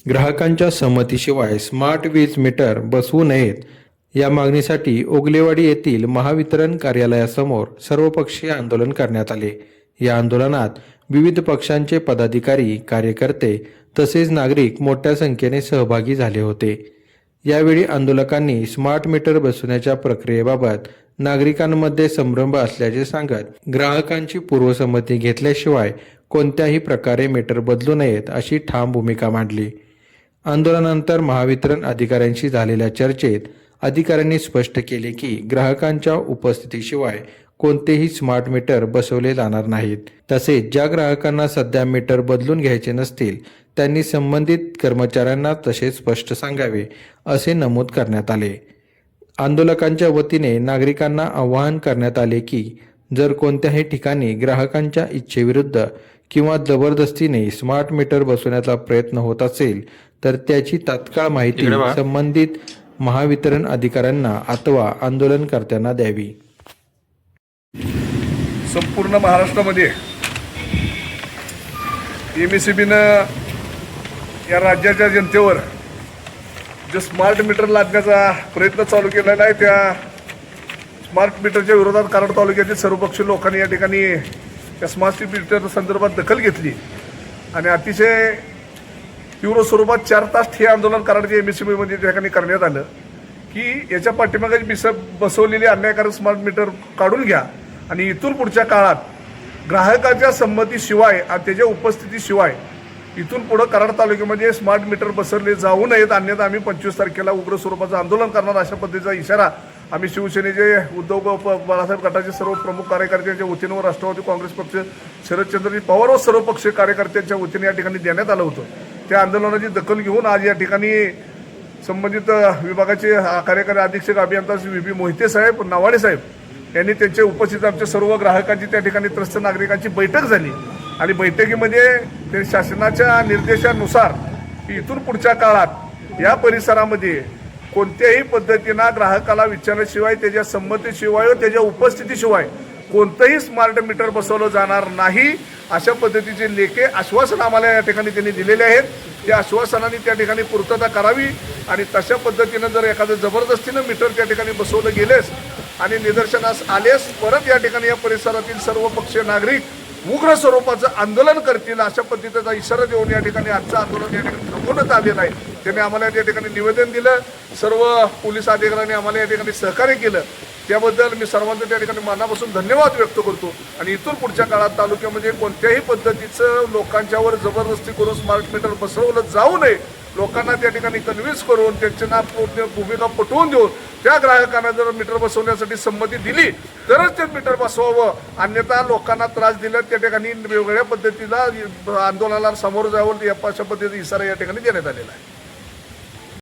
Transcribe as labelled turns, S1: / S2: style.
S1: ग्राहकांच्या संमतीशिवाय स्मार्ट वीज मीटर बसवू नयेत या मागणीसाठी ओगलेवाडी येथील महावितरण कार्यालयासमोर सर्वपक्षीय आंदोलन करण्यात आले। या आंदोलनात विविध पक्षांचे पदाधिकारी, कार्यकर्ते तसेच नागरिक मोठ्या संख्येने सहभागी झाले होते। यावेळी आंदोलकांनी स्मार्ट मीटर बसवण्याच्या प्रक्रियेबाबत नागरिकांमध्ये संभ्रम असल्याचे सांगत ग्राहकांची पूर्वसंमती घेतल्याशिवाय कोणत्याही प्रकारे मीटर बदलू नयेत अशी ठाम भूमिका मांडली। आंदोलनानंतर महावितरण अधिकाऱ्यांशी झालेल्या चर्चेत अधिकाऱ्यांनी स्पष्ट केले की ग्राहकांच्या उपस्थितीशिवाय कोणतेही स्मार्ट मीटर बसवले जाणार नाहीत। तसेच ज्या ग्राहकांना सध्या मीटर बदलून घ्यायचे नसतील त्यांनी संबंधित कर्मचाऱ्यांना तसे स्पष्ट सांगावे असे नमूद करण्यात आले। आंदोलकांच्या वतीने नागरिकांना आवाहन करण्यात आले की जर कोणत्याही ठिकाणी ग्राहकांच्या इच्छेविरुद्ध किंवा जबरदस्तीने स्मार्ट मीटर बसवण्याचा प्रयत्न होत असेल तर त्याची तात्काळ माहिती संबंधित महावितरण अधिकाऱ्यांना अथवा आंदोलनकर्त्यांना द्यावी।
S2: संपूर्ण महाराष्ट्रामध्ये एमएसईबीनं या राज्याच्या जनतेवर जे स्मार्ट मीटर लादण्याचा प्रयत्न चालू केलेला आहे त्या स्मार्ट मीटरच्या विरोधात कराड तालुक्यातील सर्वपक्षीय लोकांनी या ठिकाणी त्या स्मार्ट मीटर संदर्भात दखल घेतली आणि अतिशय तीव्र स्वरूपात 4 तास हे आंदोलन कराडच्या एमएसईबीमध्ये त्या ठिकाणी करण्यात आलं की याच्या पाठीमागे बसवलेली अन्यायकारक स्मार्ट मीटर काढून घ्या आणि इथून पुढच्या काळात ग्राहकाच्या संमतीशिवाय आणि त्याच्या उपस्थितीशिवाय इथून पुढे कराड तालुक्यामध्ये स्मार्ट मीटर बसवले जाऊ नयेत, अन्यथा आम्ही 25 तारखेला उग्र स्वरूपाचं आंदोलन करणार अशा पद्धतीचा इशारा आम्ही शिवसेनेचे उद्धव बाळासाहेब गटाचे सर्व प्रमुख कार्यकर्त्यांच्या वतीने व राष्ट्रवादी काँग्रेस पक्ष शरदचंद्रजी पवार व सर्व पक्षीय कार्यकर्त्यांच्या वतीने या ठिकाणी देण्यात आलं होतं। त्या आंदोलनाची दखल घेऊन आज या ठिकाणी संबंधित विभागाचे कार्यकारी अधीक्षक अभियंता व्ही मोहिते साहेब, नवाडे साहेब यांनी त्यांच्या उपस्थित आमच्या सर्व ग्राहकांची त्या ठिकाणी त्रस्त नागरिकांची बैठक झाली आणि बैठकीमध्ये ते शासनाच्या निर्देशानुसार इथून पुढच्या काळात या परिसरामध्ये कोणत्याही पद्धतीनं ग्राहकाला विचारल्याशिवाय त्याच्या संमतीशिवाय व त्याच्या उपस्थितीशिवाय कोणतंही स्मार्ट मीटर बसवलं जाणार नाही अशा पद्धतीचे लेखे आश्वासन आम्हाला या ठिकाणी त्यांनी दिलेले आहेत। त्या आश्वासनाने त्या ठिकाणी पूर्तता करावी आणि तशा पद्धतीनं जर एखादं जबरदस्तीनं मीटर त्या ठिकाणी बसवलं गेलेस आणि निदर्शनास आलेस परत या ठिकाणी या परिसरातील सर्व पक्षीय नागरिक उग्र स्वरूपाचं आंदोलन करतील अशा पद्धतीचा इशारा देऊन या ठिकाणी आजचं आंदोलन या ठिकाणी थांबवण्यात आलेलं आहे। त्यांनी आम्हाला या ठिकाणी निवेदन दिलं, सर्व पोलीस अधिकाऱ्यांनी आम्हाला या ठिकाणी सहकार्य केलं, त्याबद्दल मी सर्वांचं त्या ठिकाणी मनापासून धन्यवाद व्यक्त करतो आणि इथून पुढच्या काळात तालुक्यामध्ये कोणत्याही पद्धतीचं लोकांच्यावर जबरदस्ती करून स्मार्ट मीटर बसवलं जाऊ नये, लोकांना त्या ठिकाणी कन्व्हिन्स करून त्यांच्या भूमिका पटवून देऊन त्या ग्राहकांना जर मीटर बसवण्यासाठी संमती दिली तरच ते मीटर बसवावं, अन्यथा लोकांना त्रास दिला त्या ठिकाणी वेगवेगळ्या पद्धतीला आंदोलनाला सामोरं जावं अशा पद्धतीचा इशारा या ठिकाणी देण्यात आलेला आहे।